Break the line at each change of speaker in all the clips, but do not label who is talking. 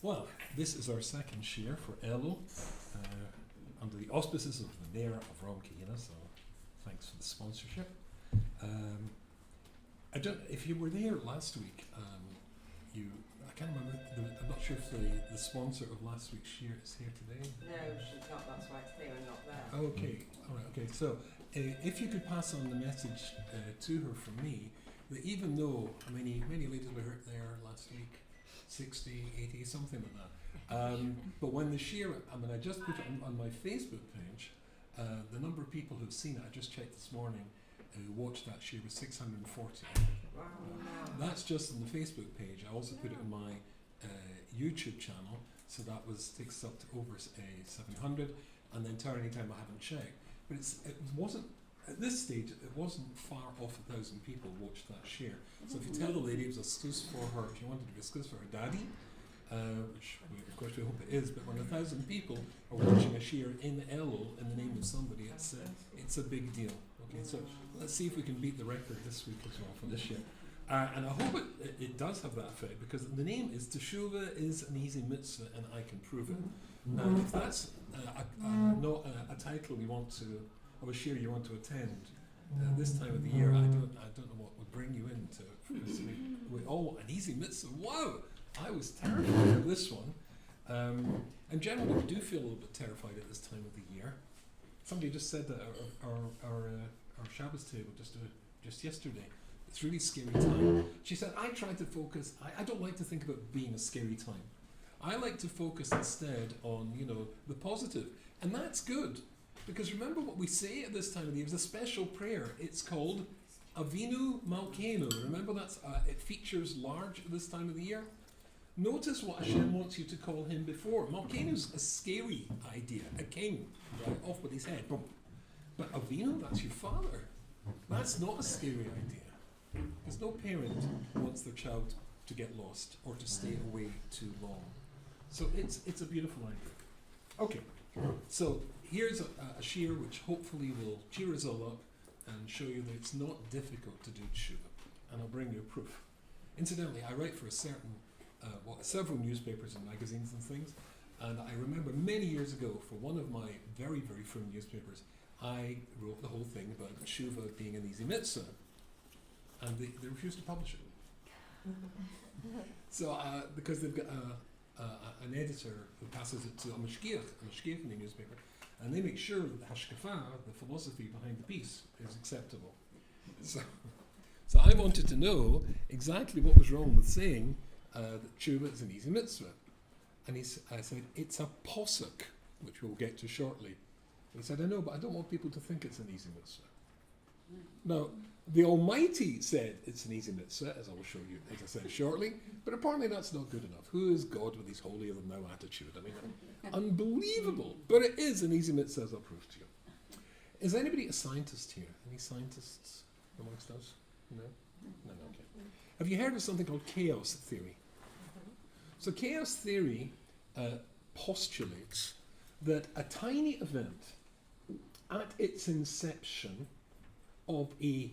Well, this is our second share for Ellul, under the auspices of the Mayor of Rome Kehina, so thanks for the sponsorship. I don't, if you were there last week, I can't remember, I'm not sure if the sponsor of last week's share is here today.
No, she's not, that's why it's here and not there.
Okay, alright, okay, so if you could pass on the message to her from me, that even though many ladies were hurt there last week, 60, 80, something like that. But when the share, I just put it on my Facebook page, the number of people who've seen it, I just checked this morning, who watched that share was 640.
Wow.
That's just on the Facebook page. I also put it on my YouTube channel, so that takes us up to over 700, and the entire time I haven't checked. But it wasn't, at this stage, it wasn't far off 1,000 people watched that share. So if you tell the lady it was exclusive for her, if you wanted to be exclusive for her daddy, which of course we hope it is, but when 1,000 people are watching a share in Ellul in the name of somebody, it's a big deal. Okay, so let's see if we can beat the record this week as well for this year. And I hope it does have that effect, because the name is Teshuva is an easy mitzvah and I can prove it. Now, if that's not a title you want to, of a share you want to attend this time of the year, I don't know what would bring you into it. Because we all an easy mitzvah. Wow! I was terrified of this one. And generally we do feel a little bit terrified at this time of the year. Somebody just said that our Shabbos table just yesterday. It's really scary time. She said, I try to focus, I don't like to think about being a scary time. I like to focus instead on, the positive. And that's good. Because remember what we say at this time of the year is a special prayer. It's called Avinu Malkeinu. Remember it features large at this time of the year. Notice what Hashem wants you to call him before. Malkeinu's a scary idea, a king, right, off with his head. Boom. But Avinu, that's your father. That's not a scary idea. Because no parent wants their child to get lost or to stay away too long. So it's a beautiful idea. Okay, so here's a shir which hopefully will cheer us all up and show you that it's not difficult to do tshuva. And I'll bring you a proof. Incidentally, I write for several newspapers and magazines and things, and I remember many years ago for one of my very, very firm newspapers, I wrote the whole thing about tshuva being an easy mitzvah, and they refused to publish it. So, because they've got an editor who passes it to a mashgiach in the newspaper, and they make sure that the hashkafa, the philosophy behind the piece, is acceptable. So I wanted to know exactly what was wrong with saying that tshuva is an easy mitzvah. And I said, it's a posuk, which we'll get to shortly. He said, I know, but I don't want people to think it's an easy mitzvah. Now, the Almighty said it's an easy mitzvah, as I will show you, as I said shortly, but apparently that's not good enough. Who is God with his holier-than-thou attitude? I mean, unbelievable. But it is an easy mitzvah, as I'll prove to you. Is anybody a scientist here? Any scientists amongst us? No? No, okay. Have you heard of something called chaos theory? So chaos theory postulates that a tiny event at its inception of a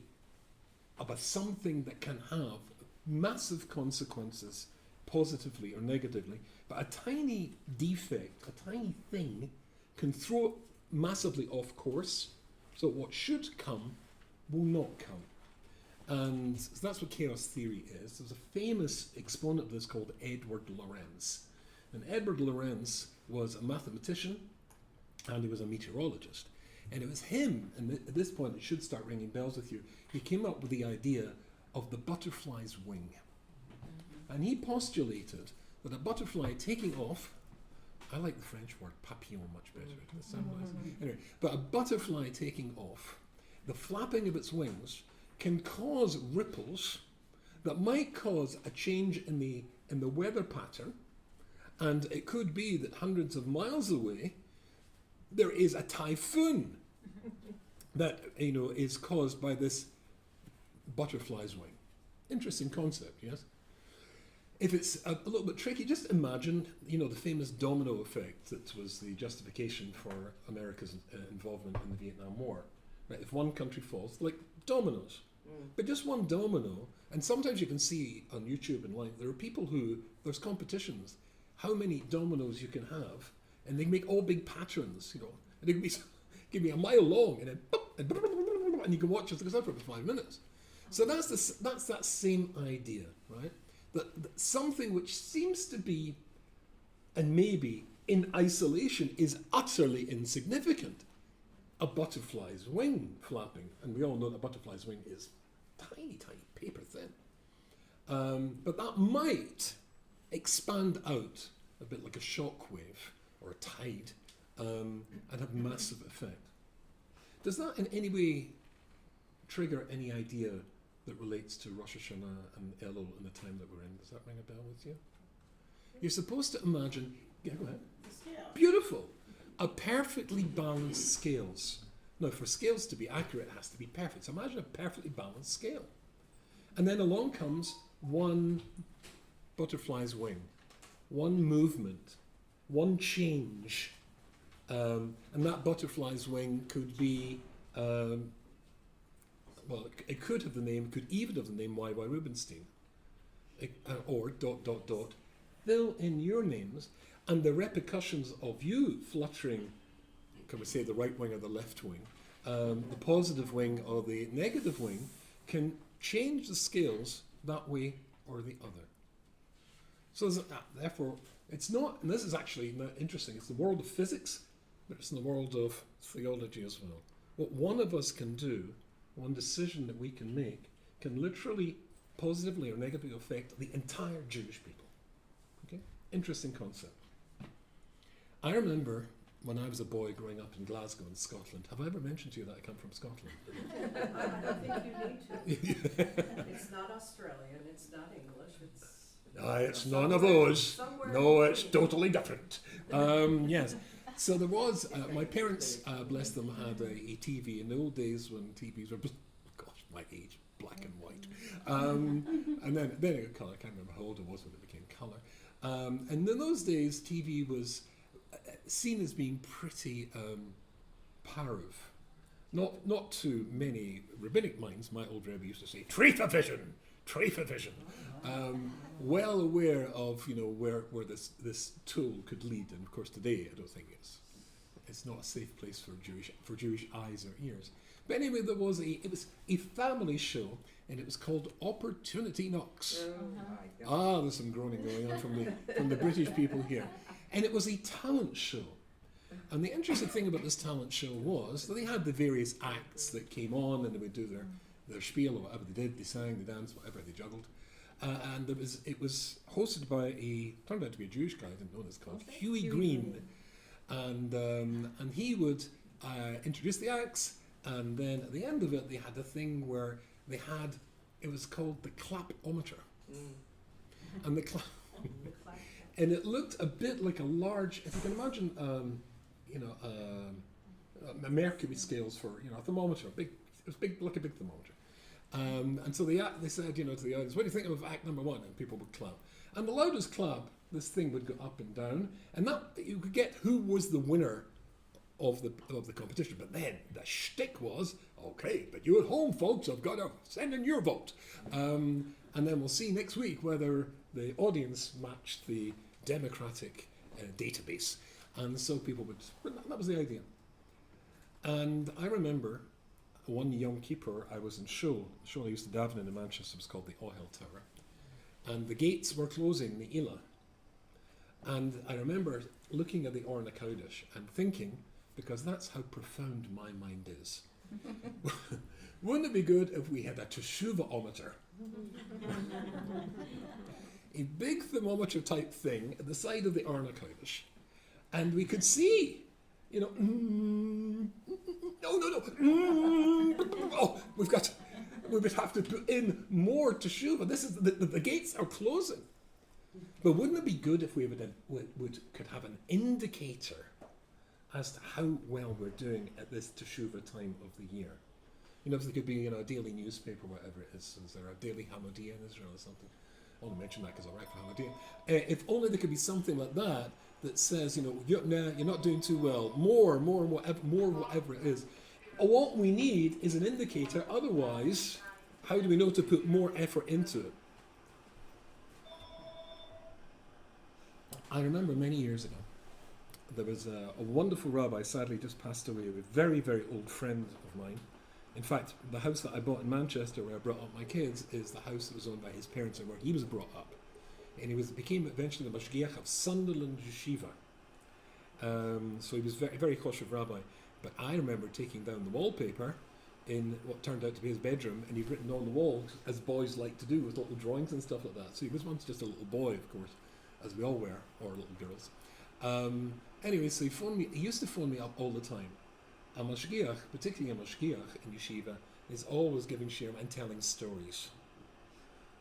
something that can have massive consequences positively or negatively, but a tiny defect, a tiny thing can throw it massively off course, so what should come will not come. And so that's what chaos theory is. There's a famous exponent of this called Edward Lorenz. And Edward Lorenz was a mathematician and he was a meteorologist. And it was him, and at this point it should start ringing bells with you, he came up with the idea of the butterfly's wing. And he postulated that a butterfly taking off, I like the French word papillon much better, it sounds nice. Anyway, but a butterfly taking off, the flapping of its wings can cause ripples that might cause a change in the weather pattern, and it could be that hundreds of miles away there is a typhoon that is caused by this butterfly's wing. Interesting concept, yes? If it's a little bit tricky, just imagine, the famous domino effect that was the justification for America's involvement in the Vietnam War. Right? If one country falls, like dominoes, but just one domino, and sometimes you can see on YouTube and like there are people there's competitions. how many dominoes you can have, and they make all big patterns, you know, and they can be a mile long, and then and you can watch it for 5 minutes. So that's that same idea, right? That something which seems to be, and maybe in isolation, is utterly insignificant. A butterfly's wing flapping, and we all know that a butterfly's wing is tiny, tiny, paper thin. But that might expand out a bit like a shock wave or a tide, and have massive effect. Does that in any way trigger any idea that relates to Rosh Hashanah and Ellul and the time that we're in? Does that ring a bell with you? You're supposed to imagine, yeah, go ahead. Beautiful. A perfectly balanced scales. Now, for scales to be accurate, it has to be perfect. So imagine a perfectly balanced scale. And then along comes one butterfly's wing, one movement, one change. And that butterfly's wing could be, well, it could have the name, could even have the name Y.Y. Rubenstein. Or ... Fill in your names, and the repercussions of you fluttering, can we say the right wing or the left wing, the positive wing or the negative wing, can change the scales that way or the other. So therefore, it's not, and this is actually interesting, it's the world of physics, but it's in the world of theology as well. What one of us can do, one decision that we can make, can literally positively or negatively affect the entire Jewish people. Okay? Interesting concept. I remember when I was a boy growing up in Glasgow in Scotland. Have I ever mentioned to you that I come from Scotland?
I think you need to. It's not Australian, it's not English,
it's none of those. No, it's totally different. Yes. So there was, my parents, bless them, had a TV in the old days when TVs were, gosh, my age, black and white. And then it got colour. I can't remember how old I was when it became colour. And in those days, TV was seen as being pretty parv. Not to many rabbinic minds. My old Rebbe used to say, "Treifa vision." Well aware of where this tool could lead, and of course today I don't think it's not a safe place for Jewish eyes or ears. But anyway, it was a family show, and it was called Opportunity Knocks. There's some groaning going on from the British people here. And it was a talent show. And the interesting thing about this talent show was that they had the various acts that came on, and they would do their spiel or whatever they did. They sang, they danced, whatever, they juggled. And it was hosted by turned out to be a Jewish guy, I didn't know this, called Huey Green. And he would introduce the acts, and then at the end of it, they had a thing where it was called the clapometer. And and it looked a bit like a large, if you can imagine, a mercury scales for a thermometer. It was big, like a big thermometer. And so they said, to the audience, what do you think of act number 1? And people would clap. And the loudest clap, this thing would go up and down, and that you could get who was the winner of the competition. But then the shtick was, okay, but you at home, folks, have got to send in your vote. And then we'll see next week whether the audience matched the democratic database. And so people that was the idea. And I remember one Yom Kippur, I was in Shul I used to daven in Manchester, was called the Ohel Tower. And the gates were closing, the Ellul. And I remember looking at the Orna Kodesh and thinking, because that's how profound my mind is, wouldn't it be good if we had a Teshuva-ometer? A big thermometer type thing at the side of the Orna Kodesh. And we could see, no. We would have to put in more Teshuva. This is the gates are closing. But wouldn't it be good if we could have an indicator as to how well we're doing at this Teshuva time of the year? If there could be a daily newspaper, whatever it is. Is there a daily Hamodia in Israel or something? I want to mention that because I write for Hamodia. If only there could be something like that says, you're not doing too well. More, whatever it is. What we need is an indicator. Otherwise, how do we know to put more effort into it? I remember many years ago, there was a wonderful rabbi, sadly just passed away, a very, very old friend of mine. In fact, the house that I bought in Manchester where I brought up my kids is the house that was owned by his parents and where he was brought up. And he became eventually the Mashgiach of Sunderland Yeshiva. So he was very, very kosher rabbi. But I remember taking down the wallpaper in what turned out to be his bedroom, and he'd written on the wall, as boys like to do, with little drawings and stuff like that. So he was once just a little boy, of course, as we all were, or little girls. Anyway, so he used to phone me up all the time. A mashgiach, particularly a mashgiach in yeshiva, is always giving shiurim and telling stories.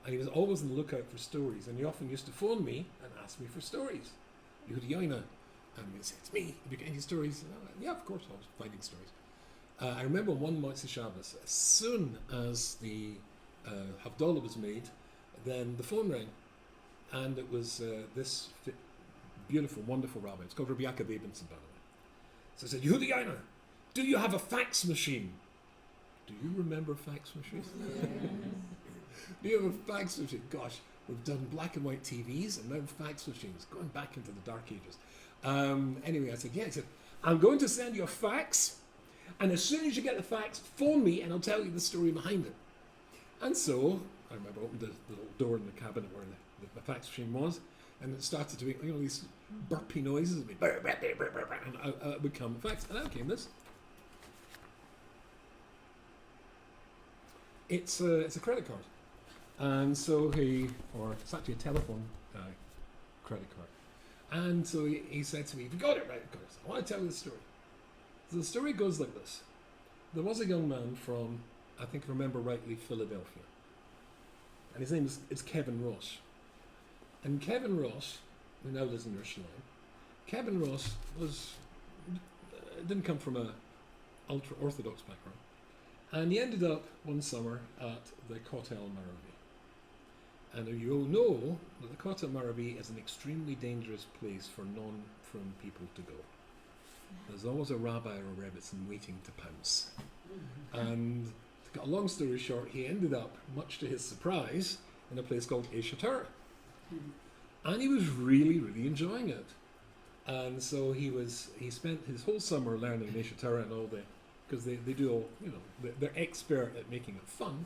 And he was always on the lookout for stories, and he often used to phone me and ask me for stories. Yehuda Yoina. And he'd say, it's me, have you got any stories? Yeah, of course, I was finding stories. I remember one Motzei Shabbos, as soon as the Havdalah was made, then the phone rang, and it was this beautiful, wonderful rabbi. It's called Rabbi Yaakov Abenson, by the way. So I said, Yehuda Yoina, do you have a fax machine? Do you remember fax machines? Do you have a fax machine? Gosh, we've done black and white TVs and now fax machines, going back into the dark ages. Anyway, I said, yeah. He said, I'm going to send you a fax, and as soon as you get the fax, phone me and I'll tell you the story behind it. And so, I remember I opened the little door in the cabinet where the fax machine was, and it started to make these burpy noises, and I would come fax, and out came this. It's a credit card. And so it's actually a telephone credit card. And so he said to me, "Have you got it right, of course? I want to tell you the story." So the story goes like this. There was a young man from, I think I remember rightly, Philadelphia. And his name is Kevin Ross. And Kevin Ross, who now lives in Yerushalayim, Kevin Ross didn't come from a ultra-Orthodox background. And he ended up one summer at the Kotel Maravi. And you all know that the Kotel Maravi is an extremely dangerous place for non-frum people to go. There's always a rabbi or a rebbitzin waiting to pounce. And to cut a long story short, he ended up, much to his surprise, in a place called Eshatara. And he was really, really enjoying it. And so he spent his whole summer learning Eshatara and all because they do all, they're expert at making it fun.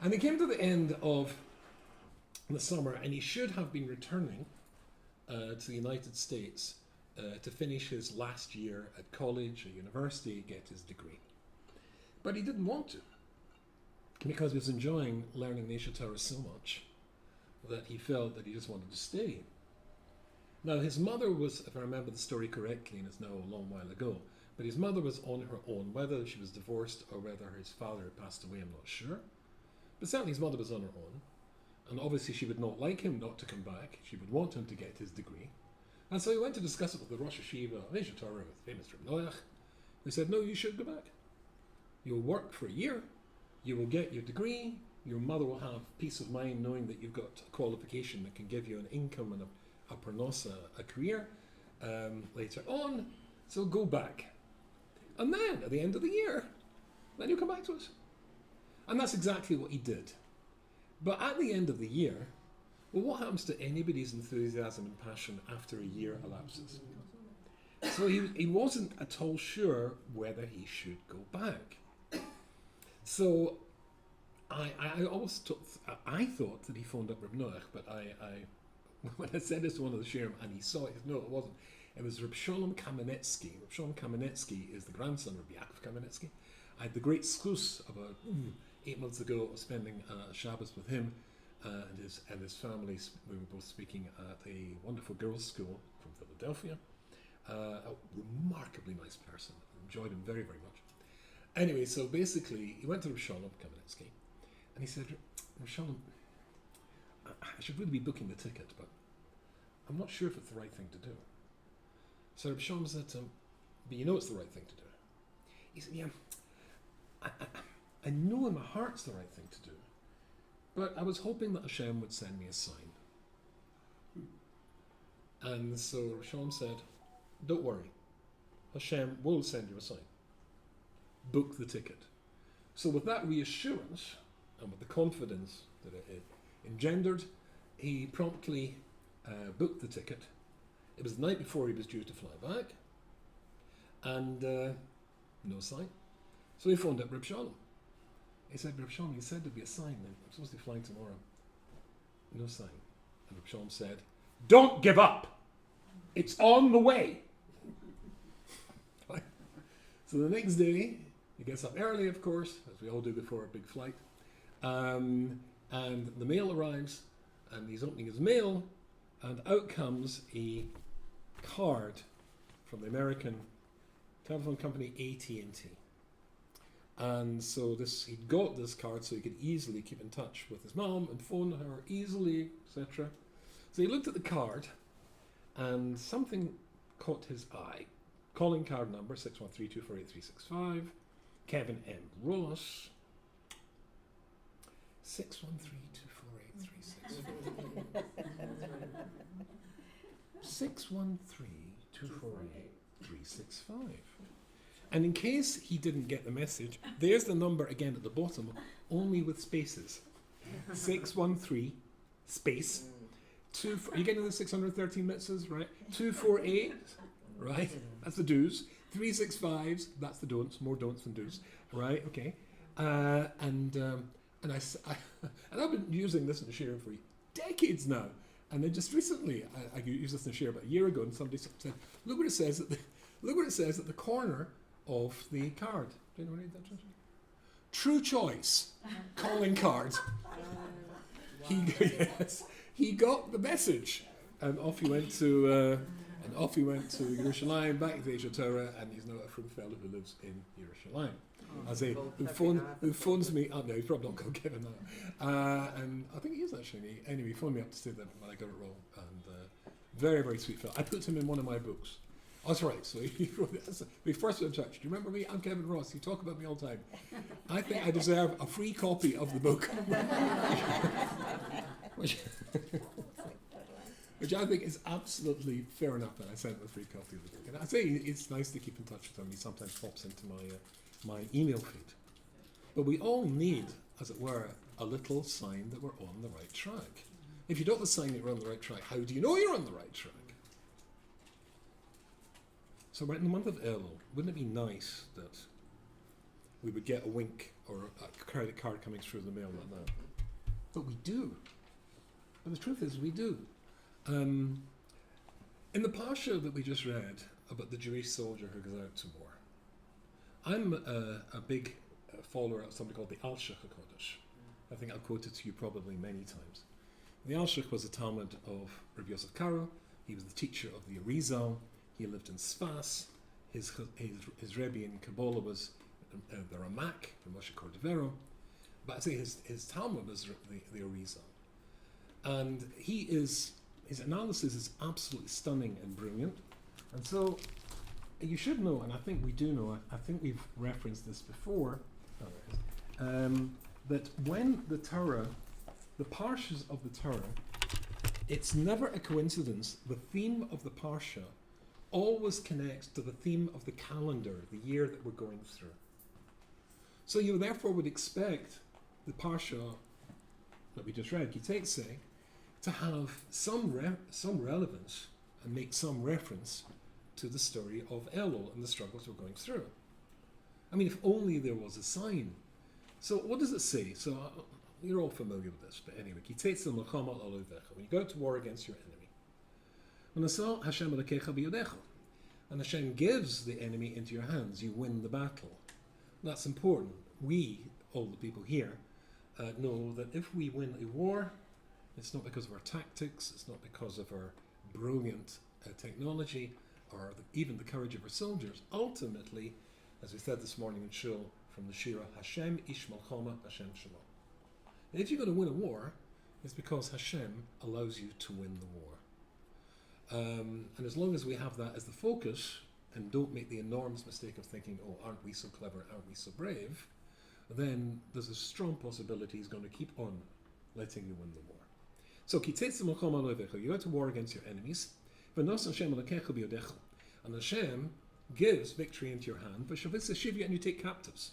And he came to the end of the summer, and he should have been returning to the United States to finish his last year at college or university, get his degree. But he didn't want to, because he was enjoying learning Nesha Torah so much that he felt that he just wanted to stay. Now, his mother was, if I remember the story correctly, and it's now a long while ago, but his mother was on her own. Whether she was divorced or whether his father had passed away, I'm not sure. But certainly his mother was on her own. And obviously she would not like him not to come back. She would want him to get his degree. And so he went to discuss it with the Rosh Hashiva of Nesha Torah, with famous Reb Noach. They said, no, you should go back. You'll work for a year. You will get your degree. Your mother will have peace of mind knowing that you've got a qualification that can give you an income and a parnosa, a career later on. So go back. And then, at the end of the year, then you'll come back to us. And that's exactly what he did. But at the end of the year, well, what happens to anybody's enthusiasm and passion after a year elapses? So he wasn't at all sure whether he should go back. So I thought that he phoned up Reb Noach, but when I said this to one of the Shiurim and he saw it, no, it wasn't. It was Reb Sholem Kamenetsky. Reb Sholem Kamenetsky is the grandson of Yaakov Kamenetsky. I had the great schus about 8 months ago of spending Shabbos with him and his family. We were both speaking at a wonderful girls' school from Philadelphia. A remarkably nice person. Enjoyed him very, very much. Anyway, so basically, he went to Reb Sholem Kamenetsky and he said, Reb Sholem, I should really be booking the ticket, but I'm not sure if it's the right thing to do. So Reb Sholem said to him, but you know it's the right thing to do. He said, yeah, I know in my heart it's the right thing to do, but I was hoping that Hashem would send me a sign. And so Reb Sholem said, don't worry, Hashem will send you a sign. Book the ticket. So with that reassurance and with the confidence that it engendered, he promptly booked the ticket. It was the night before he was due to fly back, and no sign. So he phoned up Reb Shalom. He said, Reb Shalom, he said there'd be a sign, and I'm supposed to be flying tomorrow. No sign. And Reb Shalom said, don't give up! It's on the way! So the next day, he gets up early, of course, as we all do before a big flight, and the mail arrives, and he's opening his mail, and out comes a card from the American telephone company AT&T. And so he got this card so he could easily keep in touch with his mom and phone her easily, etc. So he looked at the card, and something caught his eye. Calling card number 613-248-365, Kevin M. Ross, 613-248-365. 613-248-365. And in case he didn't get the message, there's the number again at the bottom, only with spaces. 613 space. Are you getting the 613 mitzvahs, right? 248, right? That's the do's. 365s, that's the don'ts. More don'ts than do's, right? Okay. And I've been using this in the Shiurim for decades now. And then just recently, I used this in the Shiurim about a year ago, and somebody said, "Look what it says at the corner of the card." Do you know what read that? True choice, calling card. He got the message, and off he went to Yerushalayim, back to Asia Torah, and he's now a frum fellow who lives in Yerushalayim. I say, who phones me up now, he's probably not going to give him that. And I think he is actually. Anyway, he phoned me up to say that when I got it wrong, and very, very sweet fellow. I put him in one of my books. Oh, that's right. So he wrote it. We first got in touch. Do you remember me? I'm Kevin Ross. You talk about me all the time. I think I deserve a free copy of the book. Which I think is absolutely fair enough that I sent him a free copy of the book. And I say it's nice to keep in touch with him. He sometimes pops into my email feed. But we all need, as it were, a little sign that we're on the right track. If you don't have a sign that you're on the right track, how do you know you're on the right track? So we're in the month of Ellul. Wouldn't it be nice that we would get a wink or a credit card coming through the mail like that? But we do. But the truth is, we do. In the parsha that we just read about the Jewish soldier who goes out to war, I'm a big follower of somebody called the Al-Shech HaKodesh. I think I'll quote it to you probably many times. The Al-Shech was a Talmud of Rabbi Yosef Karo. He was the teacher of the Arizal. He lived in Sfas. His Rebbe in Kabbalah was the Ramak, the Moshe Cordovero. But I say his Talmud was the Arizal. And his analysis is absolutely stunning and brilliant. And so you should know, and I think we do know, I think we've referenced this before, that when the Torah, the parshas of the Torah, it's never a coincidence, the theme of the parsha always connects to the theme of the calendar, the year that we're going through. So you therefore would expect the parsha that we just read, Kitetse, to have some relevance and make some reference to the story of Ellul and the struggles we're going through. I mean, if only there was a sign. So what does it say? So you're all familiar with this, but anyway, when you go to war against your enemy, and Hashem gives the enemy into your hands, you win the battle. That's important. We, all the people here, know that if we win a war, it's not because of our tactics, it's not because of our brilliant technology, or even the courage of our soldiers. Ultimately, as we said this morning in Shul from the Shira, Hashem ish malchama, Hashem shalom. And if you're going to win a war, it's because Hashem allows you to win the war. And as long as we have that as the focus, and don't make the enormous mistake of thinking, oh, aren't we so clever, aren't we so brave, then there's a strong possibility he's going to keep on letting you win the war. So, you go to war against your enemies, and Hashem gives victory into your hand, and you take captives.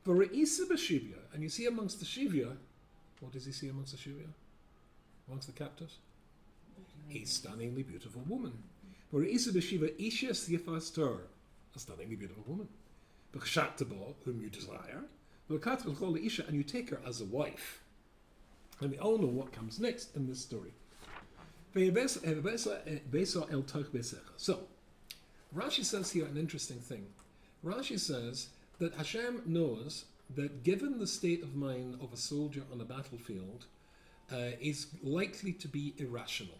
And you see amongst the Shivya, what does he see amongst the Shivya? Amongst the captives? a stunningly beautiful woman. V're'isu b'shiva isha sifas Torah, a stunningly beautiful woman. V'chshaktabo, whom you desire. V'kat l'chol isha, and you take her as a wife. And we all know what comes next in this story. So, Rashi says here an interesting thing. Rashi says that Hashem knows that given the state of mind of a soldier on a battlefield, is likely to be irrational.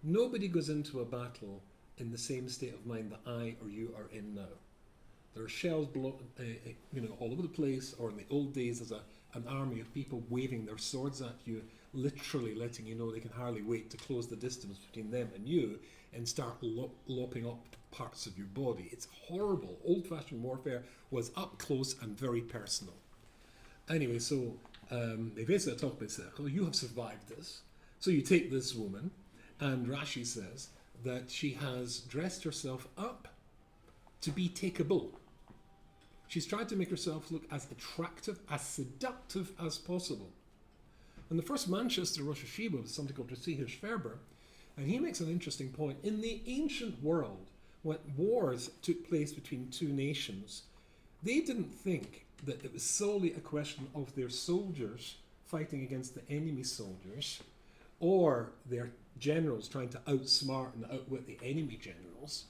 Nobody goes into a battle in the same state of mind that I or you are in now. There are shells all over the place, or in the old days there's an army of people waving their swords at you, literally letting you know they can hardly wait to close the distance between them and you and start lopping up parts of your body. It's horrible. Old-fashioned warfare was up close and very personal. Anyway, so you have survived this. So you take this woman, and Rashi says that she has dressed herself up to be takeable. She's tried to make herself look as attractive, as seductive as possible. And the first Manchester Rosh Hashiva was something called Rasihish Ferber, and he makes an interesting point. In the ancient world, when wars took place between two nations, they didn't think that it was solely a question of their soldiers fighting against the enemy soldiers, or their generals trying to outsmart and outwit the enemy generals,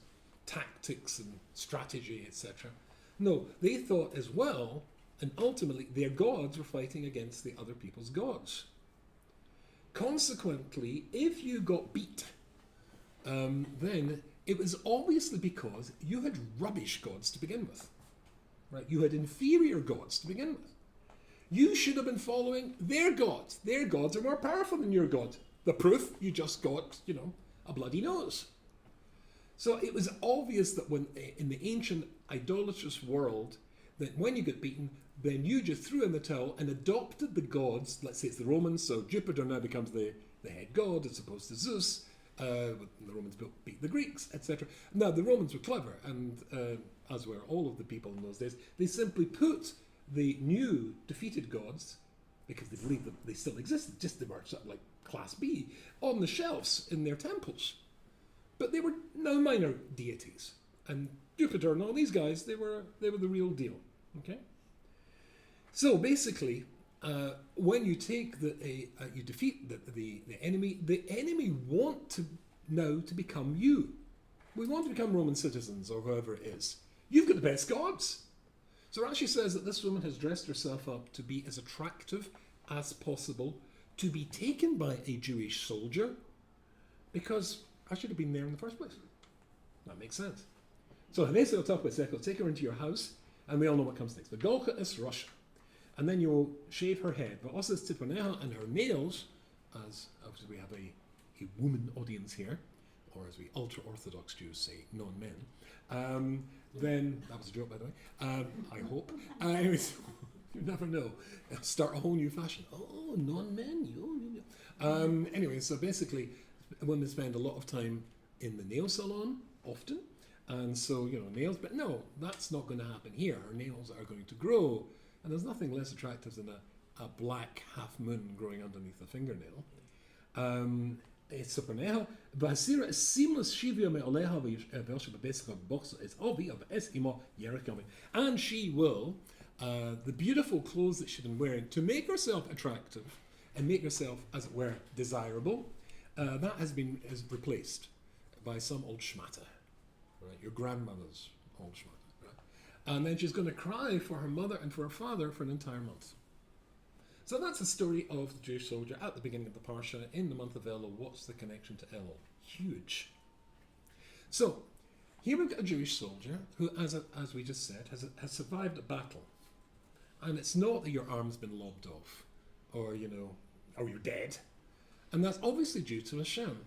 tactics and strategy, etc. No, they thought as well, and ultimately their gods were fighting against the other people's gods. Consequently, if you got beat, then it was obviously because you had rubbish gods to begin with. Right? You had inferior gods to begin with. You should have been following their gods. Their gods are more powerful than your gods. The proof, you just got, a bloody nose. So it was obvious that when in the ancient idolatrous world, that when you get beaten, then you just threw in the towel and adopted the gods. Let's say it's the Romans, so Jupiter now becomes the head god as opposed to Zeus. The Romans beat the Greeks, etc. Now the Romans were clever, and as were all of the people in those days, they simply put the new defeated gods, because they believed that they still existed, just they were sort of like class B, on the shelves in their temples. But they were now minor deities, and Jupiter and all these guys, they were the real deal. Okay. So basically, when you take you defeat the enemy want to now to become you. We want to become Roman citizens or whoever it is. You've got the best gods. So Rashi says that this woman has dressed herself up to be as attractive as possible, to be taken by a Jewish soldier, because I should have been there in the first place. That makes sense. So Hanesa will talk about Seko, take her into your house, and we all know what comes next. The Golka is Russia. And then you'll shave her head. But also Tipaneha and her nails, as obviously we have a woman audience here, or as we ultra-Orthodox Jews say, non-men. Then, that was a joke by the way, I hope. Anyways, you never know. Start a whole new fashion. Oh, non-men, you. Anyway, so basically, women spend a lot of time in the nail salon, often. And so, nails, but no, that's not going to happen here. Her nails are going to grow. And there's nothing less attractive than a black half moon growing underneath a fingernail. It's Sapaneha. Vasira is seamless shivia me oleha v'yosha b'besach boxer is ovi of es imo yerikami. And she will, the beautiful clothes that she's been wearing to make herself attractive and make herself, as it were, desirable, that is replaced by some old schmatter, right? Your grandmother's old schmatter. And then she's going to cry for her mother and for her father for an entire month. So that's the story of the Jewish soldier at the beginning of the Parsha in the month of Ellul. What's the connection to Ellul? Huge. So here we've got a Jewish soldier who, as we just said, has survived a battle. And it's not that your arm's been lobbed off or you're dead. And that's obviously due to Hashem.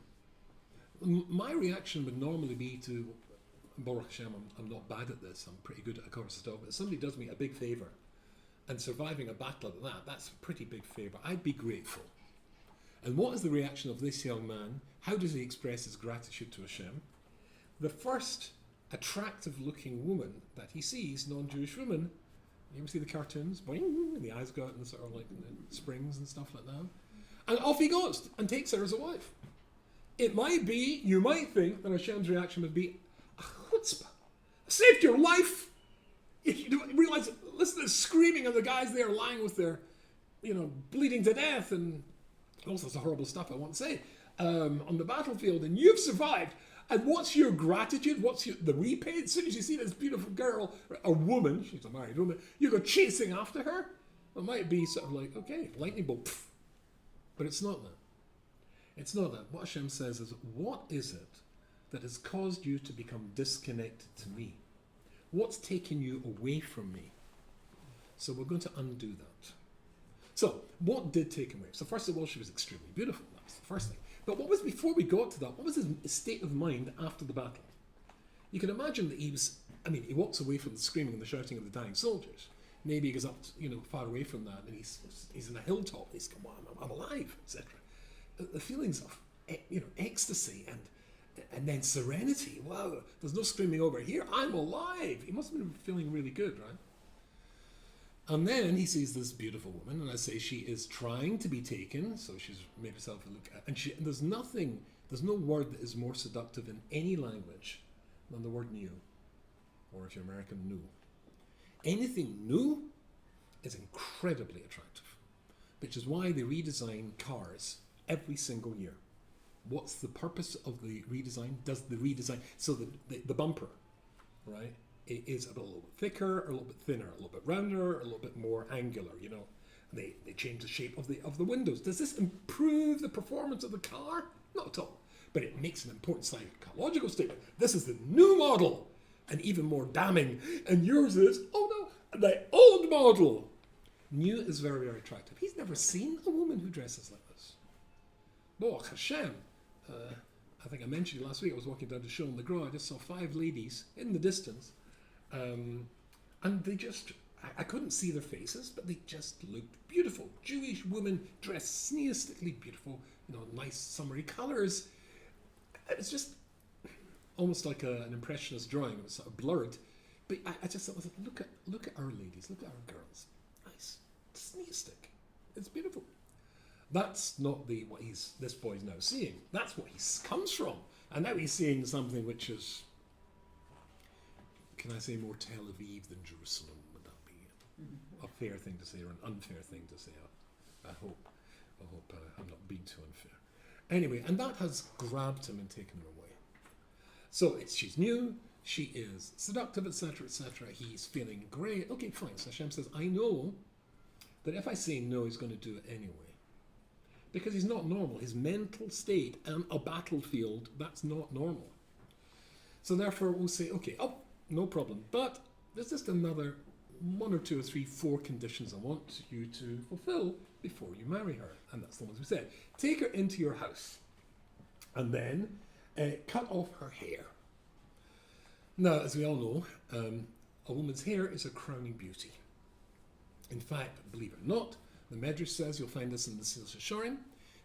My reaction would normally be to, Baruch Hashem, I'm not bad at this, I'm pretty good at a course stuff, but if somebody does me a big favour, and surviving a battle like that's a pretty big favour, I'd be grateful. And what is the reaction of this young man? How does he express his gratitude to Hashem? The first attractive looking woman that he sees, non-Jewish woman, you ever see the cartoons? Boing, and the eyes go out and sort of like the springs and stuff like that. And off he goes and takes her as a wife. it might be, you might think that Hashem's reaction would be, a chutzpah. I saved your life. You realize, listen to the screaming of the guys there lying with their, bleeding to death and all sorts of horrible stuff I won't say, on the battlefield, and you've survived. And what's your gratitude? What's the repay? As soon as you see this beautiful girl, or woman, she's a married woman, you go chasing after her. It might be sort of like, okay, lightning bolt. Pff. But it's not that. It's not that. What Hashem says is, what is it that has caused you to become disconnected to me? What's taken you away from me? So we're going to undo that. So, what did take him away? So first of all, she was extremely beautiful. That was the first thing. But what was, before we got to that, what was his state of mind after the battle? You can imagine that he walks away from the screaming and the shouting of the dying soldiers. Maybe he goes up, far away from that, and he's in a hilltop. He's going, well, I'm alive, etc. The feelings of, ecstasy and then serenity. Wow, there's no screaming over here. I'm alive. He must have been feeling really good, right? And then he sees this beautiful woman, and I say she is trying to be taken, so she's made herself a look at, and there's no word that is more seductive in any language than the word new, or if you're American, new. Anything new is incredibly attractive, which is why they redesign cars every single year. What's the purpose of the redesign? So the bumper, right? It is a little bit thicker, or a little bit thinner, a little bit rounder, or a little bit more angular, They change the shape of the windows. Does this improve the performance of the car? Not at all. But it makes an important psychological statement. This is the new model, and even more damning. And yours is, oh no, the old model. New is very, very attractive. He's never seen a woman who dresses like this. Oh, Hashem. I think I mentioned last week, I was walking down to Shiurim the Gras. I just saw 5 ladies in the distance. And they just, I couldn't see their faces, but they just looked beautiful. Jewish women dressed sneistically beautiful, nice summery colours. It was just almost like an impressionist drawing. It was sort of blurred. But I just thought, look at our ladies, look at our girls. Nice. Sneistic. It's beautiful. That's not this boy's now seeing. That's what he comes from. And now he's seeing something which is, can I say, more Tel Aviv than Jerusalem? Would that be a fair thing to say, or an unfair thing to say? I hope I'm not being too unfair. Anyway, and that has grabbed him and taken him away. So she's new, she is seductive, etc., etc. He's feeling great. Okay, fine. So Hashem says, I know that if I say no, he's going to do it anyway. Because he's not normal. His mental state and a battlefield, that's not normal. So therefore we'll say, okay, no problem. But there's just another 1 or 2 or 3, 4 conditions I want you to fulfill before you marry her. And that's the ones we said. Take her into your house and then cut off her hair. Now, as we all know, a woman's hair is a crowning beauty. In fact, believe it or not, the Medrash says, you'll find this in the Shiurim,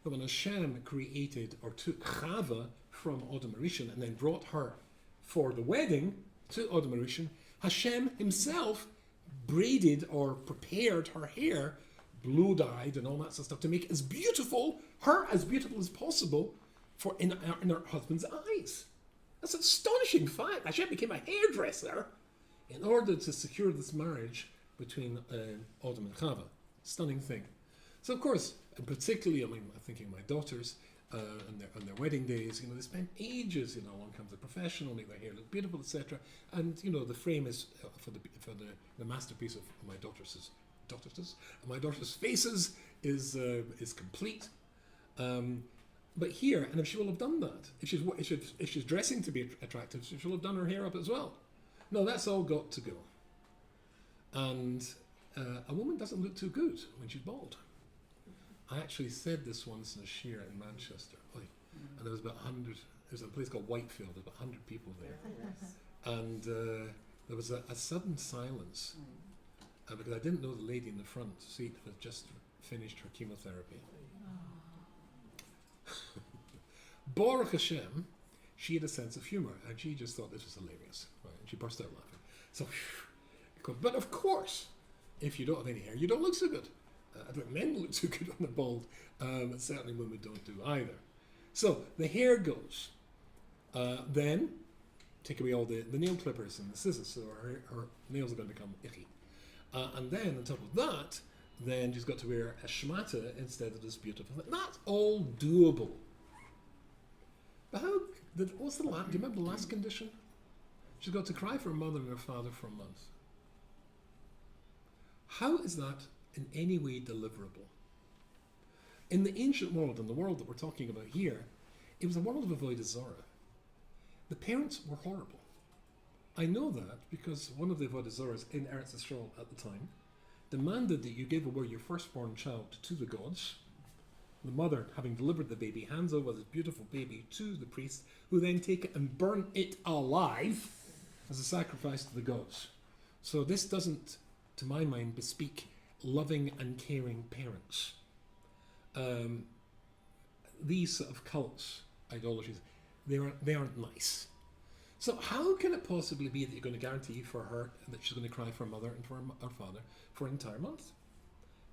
that when Hashem created or took Chava from Adam Rishon and then brought her for the wedding to Adam Rishon, Hashem himself braided or prepared her hair, blow-dyed and all that sort of stuff, to make her as beautiful as possible in her husband's eyes. That's an astonishing fact. Hashem became a hairdresser in order to secure this marriage between Adam and Chava. Stunning thing. So of course, and particularly, I'm thinking my daughters on their wedding days, they spend ages, one comes a professional, make their hair look beautiful, etc. And the frame is for the masterpiece of my daughter's faces is complete. But here, and if she will have done that, if she's dressing to be attractive, she will have done her hair up as well. No, that's all got to go. And a woman doesn't look too good when she's bald. I actually said this once in a shiur in Manchester, and there was about 100. There's a place called Whitefield. There's about 100 people there, and there was a sudden silence because I didn't know the lady in the front seat had just finished her chemotherapy. Baruch Hashem, she had a sense of humour, and she just thought this was hilarious, right? And she burst out laughing. So, but of course, if you don't have any hair, you don't look so good. I think men look too good when they're bald, and certainly women don't do either. So the hair goes. Then take away all the nail clippers and the scissors, so her nails are going to become icky. And then on top of that, then she's got to wear a shmata instead of this beautiful thing. That's all doable. But what's the last? Do you remember the last condition? She's got to cry for her mother and her father for a month. How is that in any way deliverable? In the ancient world, in the world that we're talking about here, it was a world of avodah zarah. The parents were horrible. I know that because one of the avodah zarahs in Eretz Yisrael at the time demanded that you give away your firstborn child to the gods. The mother, having delivered the baby, hands over this beautiful baby to the priest, who then take it and burn it alive as a sacrifice to the gods. So this doesn't, to my mind, bespeak loving and caring parents. These sort of cults, idolatries, they aren't nice. So how can it possibly be that you're going to guarantee for her that she's going to cry for her mother and for her father for an entire month?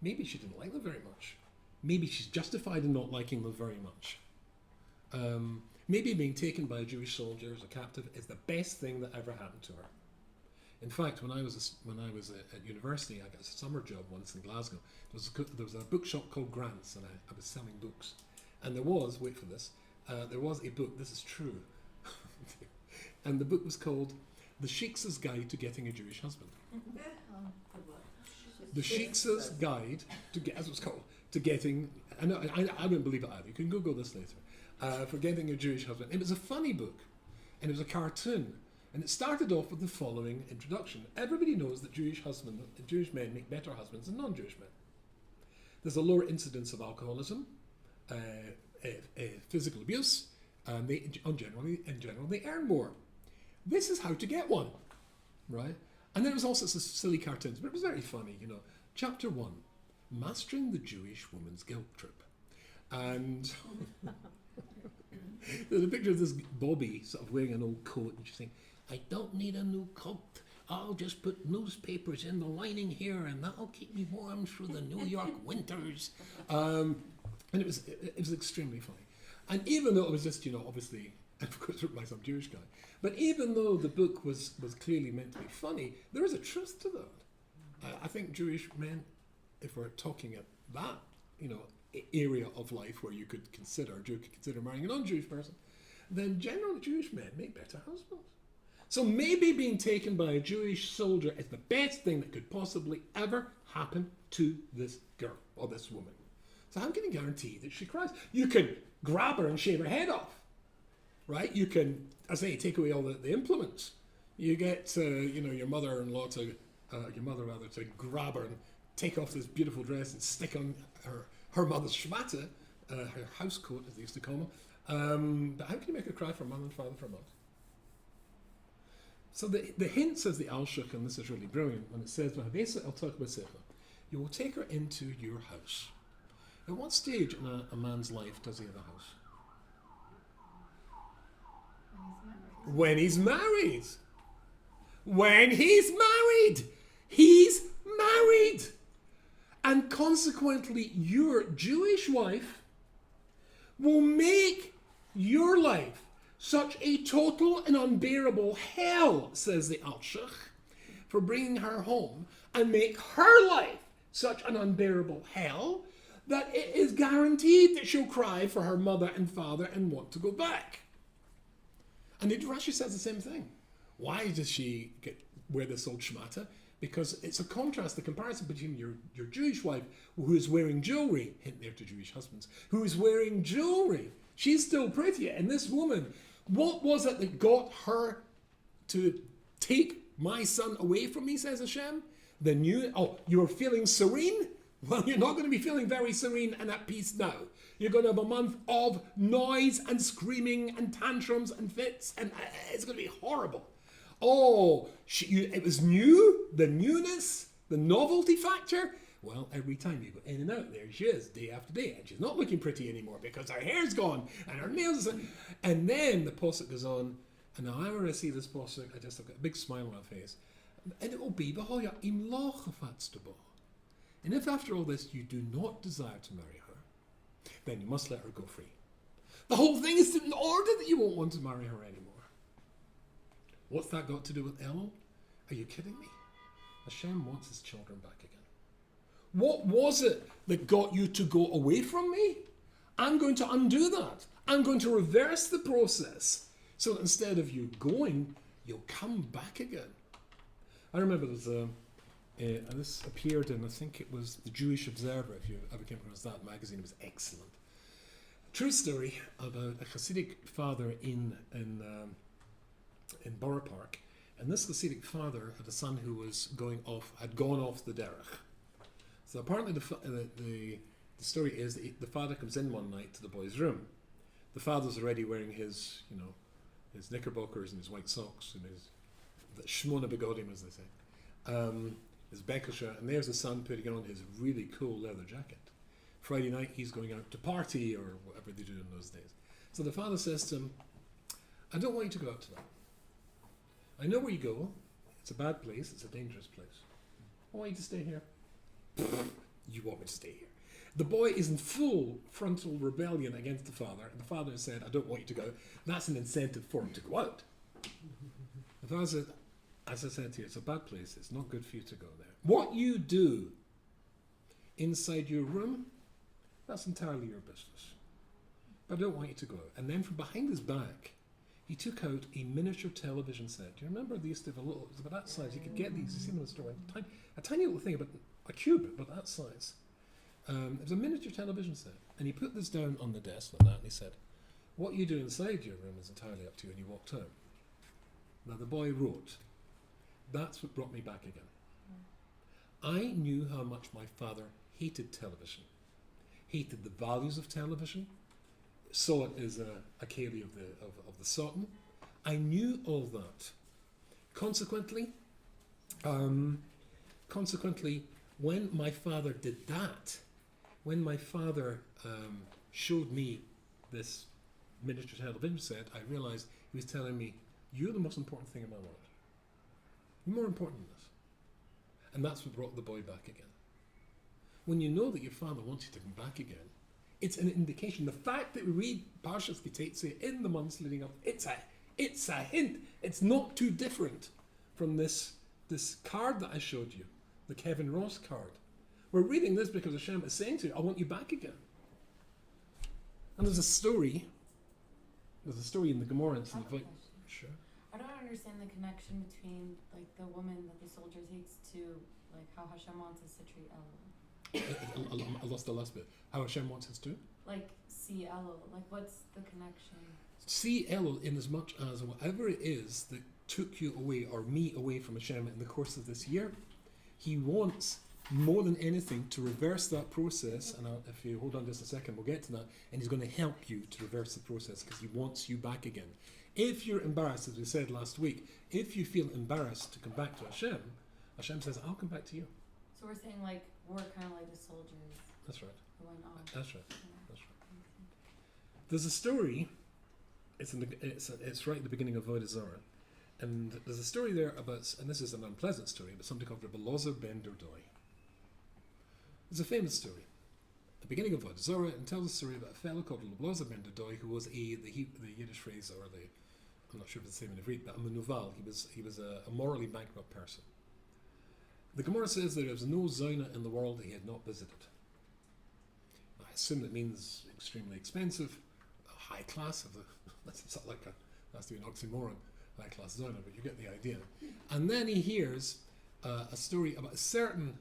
Maybe she didn't like them very much. Maybe she's justified in not liking them very much. Maybe being taken by a Jewish soldier as a captive is the best thing that ever happened to her. In fact, when I was at university, I got a summer job once in Glasgow. There was a bookshop called Grant's, and I was selling books. And there was, wait for this, there was a book, this is true, and the book was called The Sheikh's Guide to Getting a Jewish Husband. The Sheikh's Guide to get, as it was called, to getting, I don't believe it either, you can Google this later, for getting a Jewish husband. It was a funny book, and it was a cartoon, and it started off with the following introduction. Everybody knows that Jewish men make better husbands than non-Jewish men. There's a lower incidence of alcoholism, physical abuse, and in general they earn more. This is how to get one, right? And there was also some silly cartoons, but it was very funny, you know. Chapter 1, Mastering the Jewish Woman's Guilt Trip. And there's a picture of this Bobby sort of wearing an old coat, and she's saying, I don't need a new coat. I'll just put newspapers in the lining here, and that'll keep me warm through the New York winters. And it was extremely funny. And even though it was just, you know, obviously, of course, written by some Jewish guy, but even though the book was clearly meant to be funny, there is a truth to that. I think Jewish men, if we're talking at that, you know, area of life where you could consider marrying a non-Jewish person, then generally Jewish men make better husbands. So maybe being taken by a Jewish soldier is the best thing that could possibly ever happen to this girl or this woman. So how can you guarantee that she cries? You can grab her and shave her head off, right? You can, as I say, take away all the implements. You get, your mother-in-law to grab her and take off this beautiful dress and stick on her mother's shmata, her house coat, as they used to call them. But how can you make her cry for mother and father for a month? So the hint, says the Alshuk, and this is really brilliant, when it says, you will take her into your house. At what stage in a man's life does he have a house? When he's married. When he's married. He's married. And consequently, your Jewish wife will make your life such a total and unbearable hell, says the Alshuk, for bringing her home, and make her life such an unbearable hell that it is guaranteed that she'll cry for her mother and father and want to go back. And the Rashi says the same thing. Why does she wear this old shmata? Because it's a contrast, the comparison between your Jewish wife, who is wearing jewelry, hint there to Jewish husbands, who is wearing jewelry. She's still pretty. And this woman, what was it that got her to take my son away from me, says Hashem? You're feeling serene? Well, you're not going to be feeling very serene and at peace now. You're going to have a month of noise and screaming and tantrums and fits, and it's going to be horrible. It was new, the newness, the novelty factor. Well, every time you go in and out, there she is, day after day, and she's not looking pretty anymore because her hair's gone and her nails are... And then the posuk goes on, and now whenever I see this posuk, I just have got a big smile on my face. And it will be, and if after all this you do not desire to marry her, then you must let her go free. The whole thing is in order that you won't want to marry her anymore. What's that got to do with Ellul? Are you kidding me? Hashem wants his children back again. What was it that got you to go away from me? I'm going to undo that. I'm going to reverse the process so that instead of you going, you'll come back again. I remember there's this appeared in, I think it was the Jewish Observer, if you ever came across that magazine. It was excellent. True story about a Hasidic father in Borough Park, and this Hasidic father had a son who had gone off the derech. So apparently the story is that the father comes in one night to the boy's room. The father's already wearing his knickerbockers and his white socks and his shmona begodim, as they say, his bekosha, and there's the son putting on his really cool leather jacket. Friday night he's going out to party or whatever they do in those days. So the father says to him, I don't want you to go out to that. I know where you go. It's a bad place. It's a dangerous place. I want you to stay here. You want me to stay here. The boy is in full frontal rebellion against the father, and the father has said, I don't want you to go. That's an incentive for him to go out. The father said, as I said to you, it's a bad place. It's not good for you to go there. What you do inside your room, that's entirely your business. But I don't want you to go out. And then from behind his back, he took out a miniature television set. Do you remember they used to have a little, it was about that size. You could get these, you see them in the store. A tiny little thing, about a cube, about that size. It was a miniature television set. And he put this down on the desk like that, and he said, what you do inside your room is entirely up to you, and he walked out. Now the boy wrote, that's what brought me back again. I knew how much my father hated television, hated the values of television, saw it as a keli of the Satan. I knew all that. Consequently, when my father did that, when my father showed me this miniature television set, I realized he was telling me, you're the most important thing in my world. You're more important than this. And that's what brought the boy back again. When you know that your father wants you to come back again, it's an indication. The fact that we read Parshas Kitetze in the months leading up, it's a hint. It's not too different from this card that I showed you, the Kevin Ross card. We're reading this because Hashem is saying to you, I want you back again. And there's a story in the Gemara. It's in the Sure.
I don't understand the connection between like the woman that the soldier takes to like how Hashem wants us to treat Ellul.
I lost the last bit. How Hashem wants us to?
Like see Ellul. Like what's the connection?
See Ellul in as much as whatever it is that took you away or me away from Hashem in the course of this year, He wants more than anything to reverse that process. And if you hold on just a second, we'll get to that. And He's going to help you to reverse the process because He wants you back again. If you're embarrassed, as we said last week, if you feel embarrassed to come back to Hashem, Hashem says, I'll come back to you.
So we're saying like we're kind of like the soldiers.
That's right.
Who went off.
That's right.
Yeah.
That's right. There's a story. It's right at the beginning of Avodah Zarah, and there's a story there about, and this is an unpleasant story, but somebody called Rabbi Lozer ben Dordoi. It's a famous story. At the beginning of Avodah Zarah, and tells a story about a fellow called Rabbi Lozer ben Dordoi, who was the Yiddish phrase, or I'm not sure if it's the same in Ivrit, but a menuval. He was a morally bankrupt person. The Gemara says there was no zona in the world that he had not visited. I assume that means extremely expensive, high class of the. That's not like that's to be an oxymoron, high class zona, but you get the idea. And then he hears a story about a certain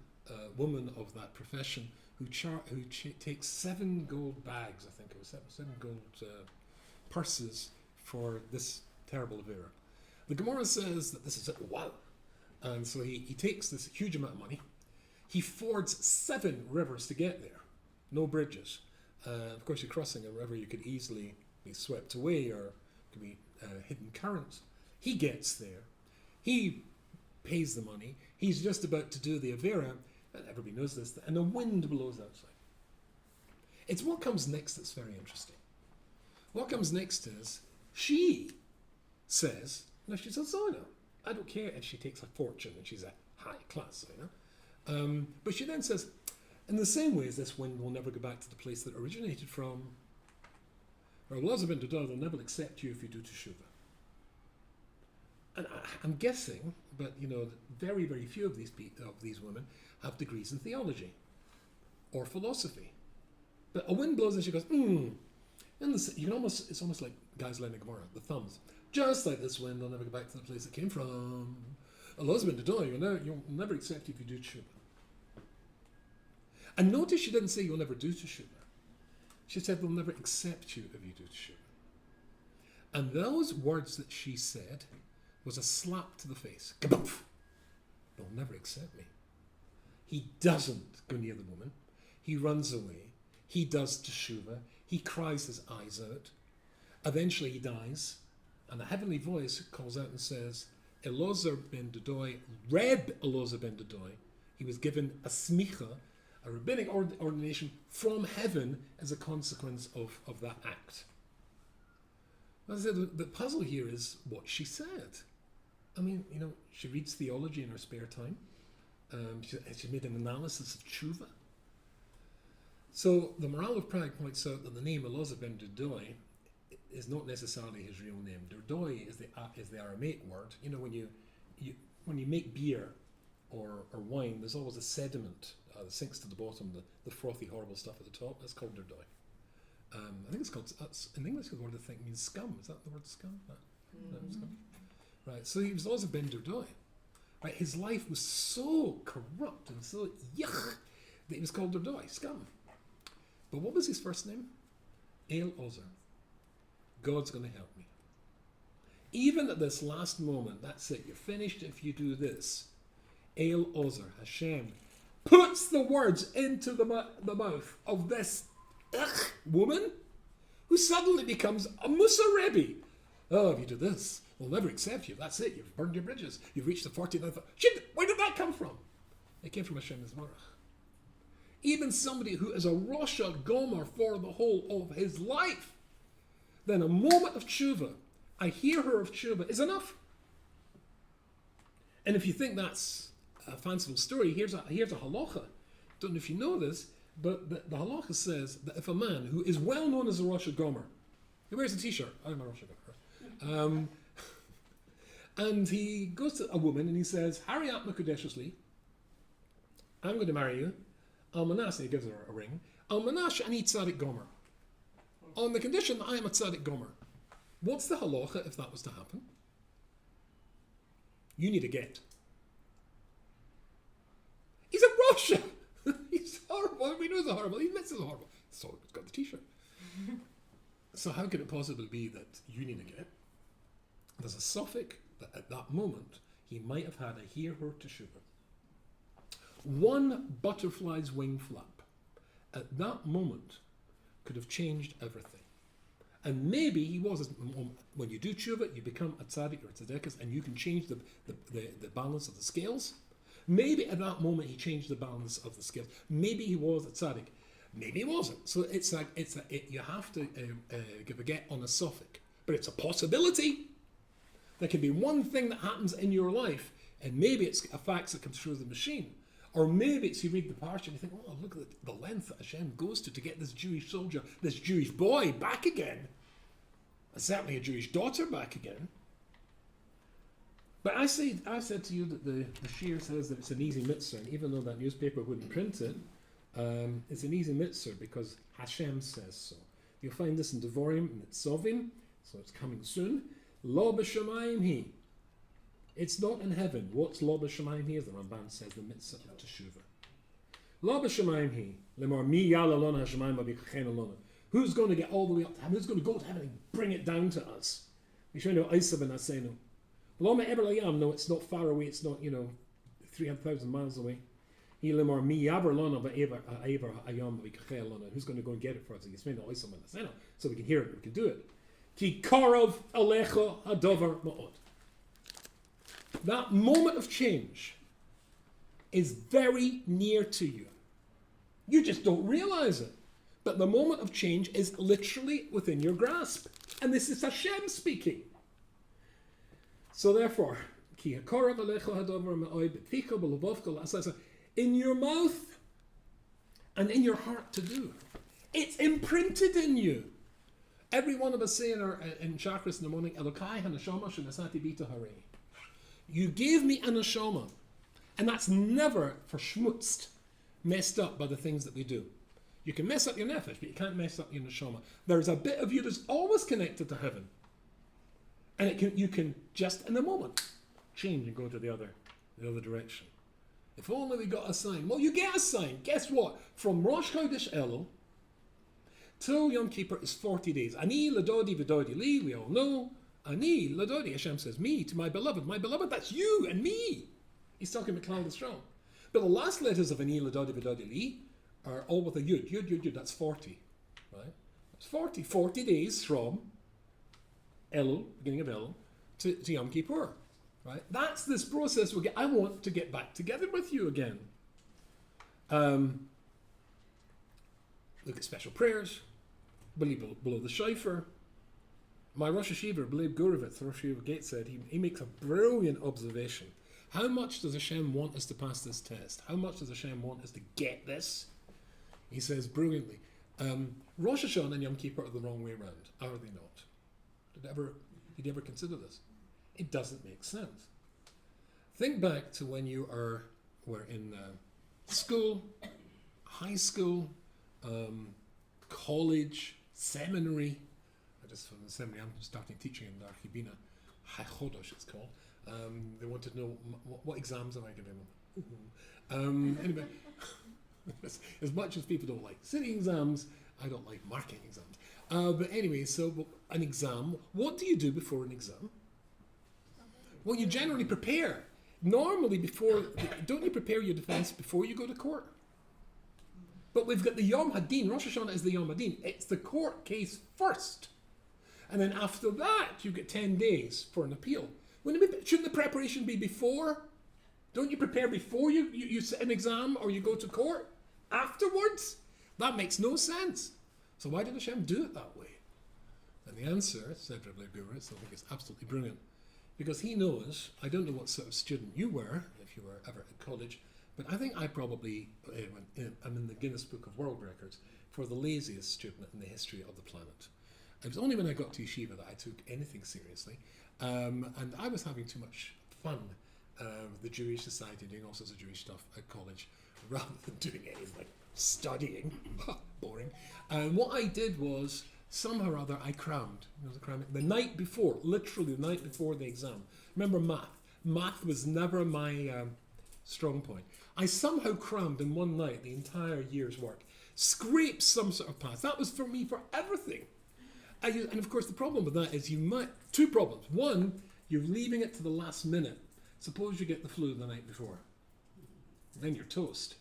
woman of that profession who takes 7 gold bags, I think it was 7 gold purses for this terrible avera. The Gemara says that this is wow. And so he takes this huge amount of money. He fords 7 rivers to get there. No bridges. Of course, you're crossing a river, you could easily be swept away or could be hidden currents. He gets there. He pays the money. He's just about to do the avera, and everybody knows this, and the wind blows outside. It's what comes next that's very interesting. What comes next is she says, no, she's a zona. I don't care, and she takes a fortune, and she's a high-class zona. But she then says, in the same way as this wind will never go back to the place that it originated from, or Elazar ben Dodai will never accept you if you do Teshuva. And I'm guessing, but very, very few of these women have degrees in theology or philosophy. But a wind blows and she goes, it's almost like guys learning Gemara, the thumbs. Just like this wind, I'll never go back to the place it came from. Elazar ben Dodai, you'll never accept you if you do Teshuva. And notice she didn't say you'll never do Teshuva. She said they'll never accept you if you do Teshuva. And those words that she said was a slap to the face. Kaboof! They'll never accept me. He doesn't go near the woman. He runs away. He does Teshuva. He cries his eyes out. Eventually he dies. And a heavenly voice calls out and says, Elazar ben Dodai, Reb Elazar ben Dodai, he was given a smicha, a rabbinic ordination from heaven as a consequence of that act. As I said, the puzzle here is what she said. I mean, she reads theology in her spare time. She made an analysis of tshuva. So the Morale of Prague points out that the name Elazar ben Dodai is not necessarily his real name. Dodai is the Aramaic word. When you make beer or wine, there's always a sediment that sinks to the bottom, the frothy, horrible stuff at the top. That's called Dodai. I think it's called, in English the word I think means scum. Is that the word scum? No, scum. Right, so he was Elazar ben Dodai. Right, his life was so corrupt and so yuck that he was called Dodai, scum. But what was his first name? Ellul. God's going to help me. Even at this last moment, that's it, you're finished if you do this. Ellul, Hashem, puts the words into the mouth of this woman who suddenly becomes a Musa Rebbe. Oh, if you do this, we'll never accept you. That's it, you've burned your bridges. You've reached the 49th. Shit, where did that come from? It came from Hashem Yisbarach. Even somebody who is a Rosh Gomer for the whole of his life, then a moment of tshuva, I hear her of tshuva, is enough. And if you think that's a fanciful story, here's a halacha. Don't know if you know this, but the halacha says that if a man who is well known as a Rosh Gomer, he wears a t-shirt, I'm a Rosh Gomer, and he goes to a woman and he says, Harry at Mekudeshusli, I'm going to marry you. Al-Manas, he gives her a ring. Al-Manash, I need tzaddik gomer. On the condition that I am a tzaddik gomer. What's the halacha if that was to happen? You need a get. He's a Russia. He's horrible. We know he's horrible. He admits he's horrible. So he's got the t-shirt. So how could it possibly be that you need a get? There's a suffix that at that moment he might have had a hear her teshuva. One butterfly's wing flap at that moment could have changed everything. And maybe he was, when you do tshuva, you become a tzaddik or a tzaddikas, and you can change the balance of the scales. Maybe at that moment he changed the balance of the scales. Maybe he was a tzaddik. Maybe he wasn't. So it's like you have to give a get on a suffix. But it's a possibility. There can be one thing that happens in your life, and maybe it's a fax that comes through the machine. Or maybe it's you read the parsha and you think, oh, look at the length that Hashem goes to get this Jewish soldier, this Jewish boy back again. And certainly a Jewish daughter back again. But I said to you that the Shir says that it's an easy mitzvah, and even though that newspaper wouldn't print it, it's an easy mitzvah because Hashem says so. You'll find this in Devorim and Mitzovim, so it's coming soon. Lo b'shamayim hi. It's not in heaven. What's Lo b'shamayim hi? As the Ramban says, the mitzvah of Teshuva. Lo b'shamayim hi. Lemar mi yal alona hashamayim b'bichachen alona. Who's going to get all the way up to heaven? Who's going to go to heaven and bring it down to us? Yishvenu Isa ben Asenu. Lo me'eber layam. No, it's not far away. It's not, 300,000 miles away. Hi lemar mi yaber lona ba'eber hayam b'bichachen alona. Who's going to go and get it for us? Yishvenu Isa ben Asenu. So we can hear it. We can do it. Ki karov alecha hadover ma'od. That moment of change is very near to you. You just don't realize it. But the moment of change is literally within your grasp. And this is Hashem speaking. So therefore, in your mouth and in your heart to do. It's imprinted in you.
Every one of us say in chakras in the morning, Elokai hanashama shunasati bita hare. You gave me a neshama. And that's never verschmutzed, messed up by the things that we do. You can mess up your nefesh, but you can't mess up your neshama. There's a bit of you that's always connected to heaven. And you can just in a moment change and go to the other direction. If only we got a sign. Well, you get a sign. Guess what? From Rosh Chodesh Ellul till Yom Kippur is 40 days. Ani ladodi v'dodi li, we all know. Ani ladodi, Hashem says, me to my beloved. My beloved, that's you and me. He's talking about Klal Yisrael. But the last letters of Ani ladodi v'dodi li are all with a yud. Yud, that's 40. Right? It's 40 days from Ellul, beginning of Ellul, to Yom Kippur. Right? That's this process. I want to get back together with you again. Look at special prayers. Below the shofar. My Rosh Hashiva, Bleb Gurovitz, Rosh Hashiva Gate said, he makes a brilliant observation. How much does Hashem want us to pass this test? How much does Hashem want us to get this? He says brilliantly, Rosh Hashanah and Yom Kippur are the wrong way around, are they not? Did you ever consider this? It doesn't make sense. Think back to when you were in school, high school, college, seminary. From the seminary, I'm starting teaching in Archibina, Chodosh it's called. They wanted to know what exams am I giving them. Anyway, as much as people don't like sitting exams, I don't like marking exams. But anyway, so an exam, what do you do before an exam? Well, you generally prepare. Normally don't you prepare your defense before you go to court? But we've got the Yom Hadin, Rosh Hashanah is the Yom Hadin. It's the court case first. And then after that, you get 10 days for an appeal. Shouldn't the preparation be before? Don't you prepare before you sit an exam or you go to court? Afterwards? That makes no sense. So why did Hashem do it that way? And the answer, said Rabbi Guritz, I think it's absolutely brilliant. Because he knows, I don't know what sort of student you were, if you were ever at college, but I think I probably, I'm in the Guinness Book of World Records for the laziest student in the history of the planet. It was only when I got to yeshiva that I took anything seriously. And I was having too much fun with the Jewish society, doing all sorts of Jewish stuff at college, rather than doing anything like studying. Boring. And what I did was, somehow or other, I crammed. The night before, literally the night before the exam. Remember math. Math was never my strong point. I somehow crammed in one night the entire year's work. Scraped some sort of pass. That was for me for everything. And of course the problem with that is two problems. One, you're leaving it to the last minute. Suppose you get the flu the night before. Then you're toast.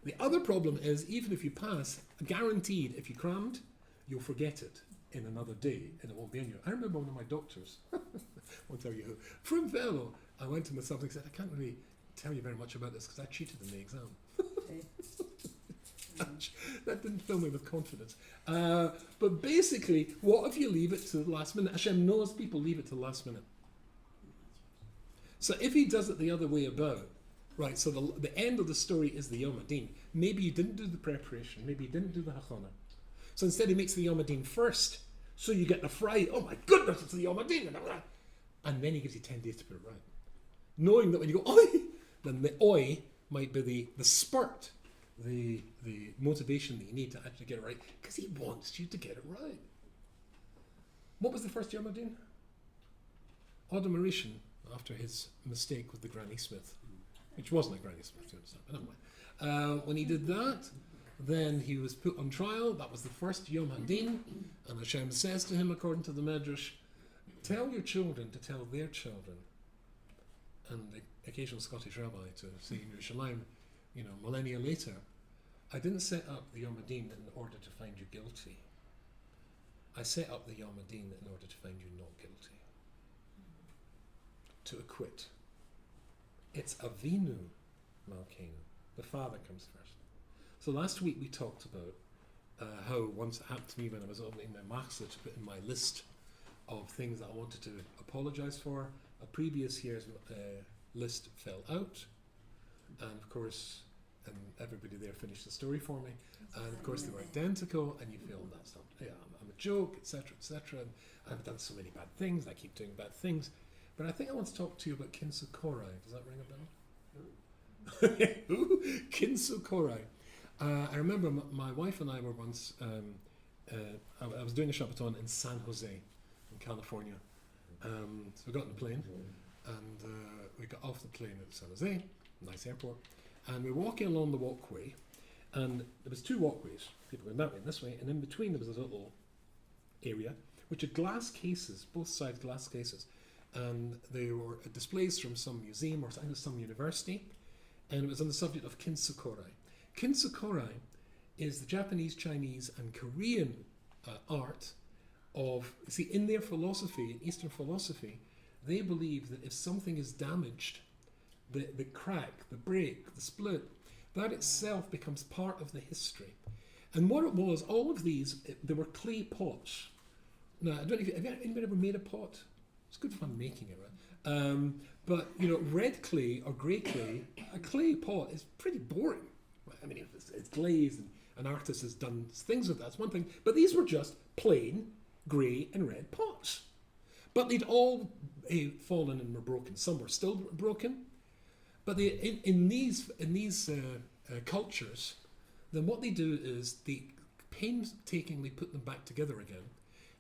The other problem is, even if you pass, guaranteed, if you crammed, you'll forget it in another day and it won't be in you. I remember one of my doctors, I won't tell you who, from fellow, I went to him with something and said, I can't really tell you very much about this because I cheated in the exam. That didn't fill me with confidence. But basically, what if you leave it to the last minute? Hashem knows people leave it to the last minute. So if he does it the other way about, right, so the end of the story is the Yom Hadin. Maybe you didn't do the preparation, maybe you didn't do the Hachana. So instead he makes the Yom Hadin first, so you get the Friday, oh my goodness, it's the Yom Hadin, and then he gives you 10 days to put it right. Knowing that when you go, oi, then the oi might be the spurt, the motivation that you need to actually get it right, because he wants you to get it right. What was the first Yom Hadin? Adam Arishan, after his mistake with the Granny Smith, which wasn't a Granny Smith, you understand, but anyway. When he did that, then he was put on trial. That was the first Yom Hadin, and Hashem says to him, according to the Medrash, tell your children to tell their children. And the occasional Scottish rabbi to say in Yerushalayim, millennia later, I didn't set up the Yom Hadin in order to find you guilty. I set up the Yom Hadin in order to find you not guilty. To acquit. It's Avinu Malkeinu. The Father comes first. So last week we talked about how once it happened to me when I was opening my machzor to put in my list of things that I wanted to apologize for. A previous year's list fell out, and of course, everybody there finished the story for me, and of course they were identical, and you feel that's not. Yeah, joke, etc., etc. And I've done so many bad things, I keep doing bad things. But I think I want to talk to you about Kinsukorai. Does that ring a bell? Who? Kinsukorai. I remember my wife and I were once, I was doing a Shabbaton in San Jose, in California. So we got on the plane, and we got off the plane at San Jose, nice airport, and we were walking along the walkway, and there was two walkways, people going that way and this way, and in between there was a little area, which had glass cases, both sides glass cases, and they were displays from some museum or I think it was some university, and it was on the subject of Kinsukorai. Kinsukorai is the Japanese, Chinese, and Korean art of, see, in their philosophy, in Eastern philosophy, they believe that if something is damaged, the crack, the break, the split, that itself becomes part of the history. And what it was, all of these, they were clay pots. Now, I don't know if have anybody ever made a pot? It's good fun making it, right? But, you know, red clay or grey clay, a clay pot is pretty boring. I mean, it's glazed and an artist has done things with that, that's one thing. But these were just plain grey and red pots. But they'd all fallen and were broken. Some were still broken. But they, in these cultures, then what they do is they painstakingly put them back together again,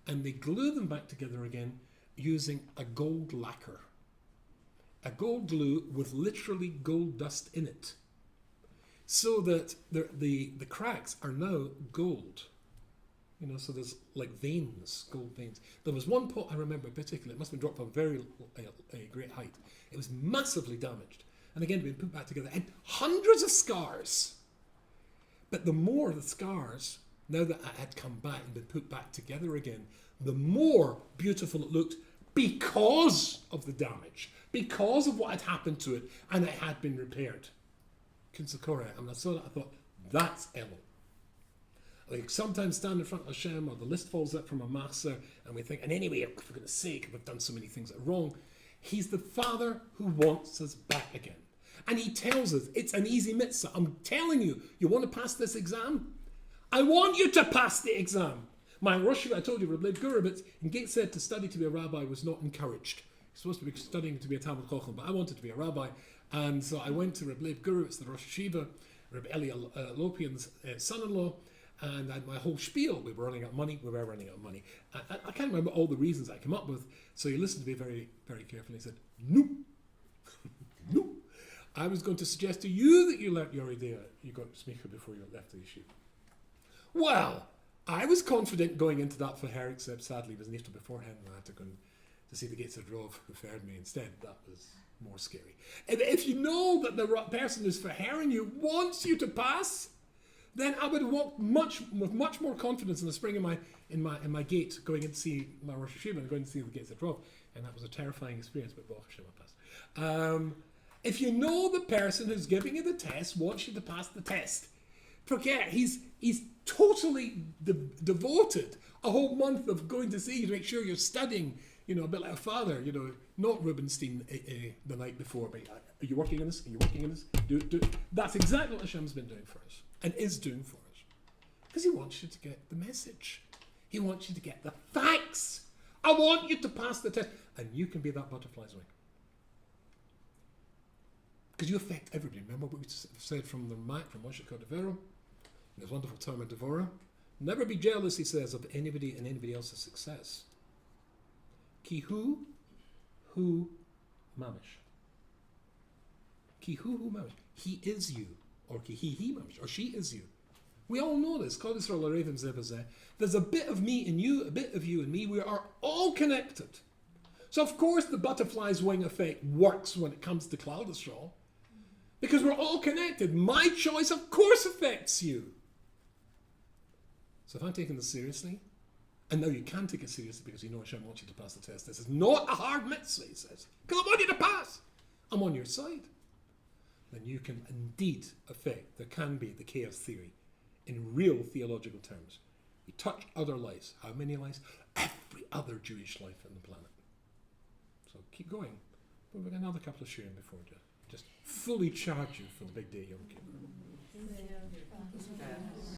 and they glue them back together again using a gold lacquer. A gold glue with literally gold dust in it. So that the cracks are now gold. You know, so there's like veins, gold veins. There was one pot I remember particularly, it must have been dropped from a great height. It was massively damaged. And again, been put back together. And hundreds of scars. But the more the scars, now that it had come back and been put back together again, the more beautiful it looked because of the damage, because of what had happened to it, and it had been repaired. Kinsukorai. And I saw that, I thought, that's Ellul. Like sometimes stand in front of Hashem, or the list falls out from a master, and we think, and anyway, for goodness sake, we've done so many things that are wrong. He's the Father who wants us back again. And he tells us, it's an easy mitzvah. I'm telling you, you want to pass this exam? I want you to pass the exam. My Rosh, I told you, Rabbi Gurubitz, in Gate said to study to be a rabbi was not encouraged. He's supposed to be studying to be a Talmud Chacham, but I wanted to be a rabbi. And so I went to Rabbi Gurubitz, the Rosh Yeshiva, Rabbi Eli Lopian's son-in-law, and I had my whole spiel. We were running out of money. I can't remember all the reasons I came up with, so he listened to me very, very carefully. He said, no. No. I was going to suggest to you that you learnt your idea. You got smicha before you left the yeshiva. Well, I was confident going into that for her, except sadly it was Nifta beforehand, and I had to go to see the gates of Drov referred me instead. That was more scary. And if you know that the person who's forherring you wants you to pass, then I would walk with much more confidence in the spring in my gate, going in to see my Rosh Yeshiva and going to see the gates of Drov. And that was a terrifying experience, but Baruch Hashem I passed. If you know the person who's giving you the test wants you to pass the test, forget, he's totally devoted a whole month of going to see you to make sure you're studying, you know, a bit like a father, you know, not Rubinstein the night before, but are you working on this? Are you working on this? Do. That's exactly what Hashem's been doing for us and is doing for us. Because he wants you to get the message. He wants you to get the facts. I want you to pass the test. And you can be that butterfly's wing. Because you affect everybody. Remember what we said from the Mat, from Moshe Cordovero? There's wonderful term of Devora. Never be jealous, he says, of anybody and anybody else's success. Ki hu mamish. Ki hu mamish. He is you. Or ki he mamish. Or she is you. We all know this. There's a bit of me in you, a bit of you in me. We are all connected. So of course the butterfly's wing effect works when it comes to Cloud Yisrael. Because we're all connected. My choice, of course, affects you. So if I'm taking this seriously, and now you can take it seriously because you know Hashem wants you to pass the test. This is not a hard mitzvah, he says. Because I want you to pass. I'm on your side. Then you can indeed affect, there can be the chaos theory in real theological terms. You touch other lives. How many lives? Every other Jewish life on the planet. So keep going. We've got another couple of Shiurim before just fully charge you for the big day Yom Kippur.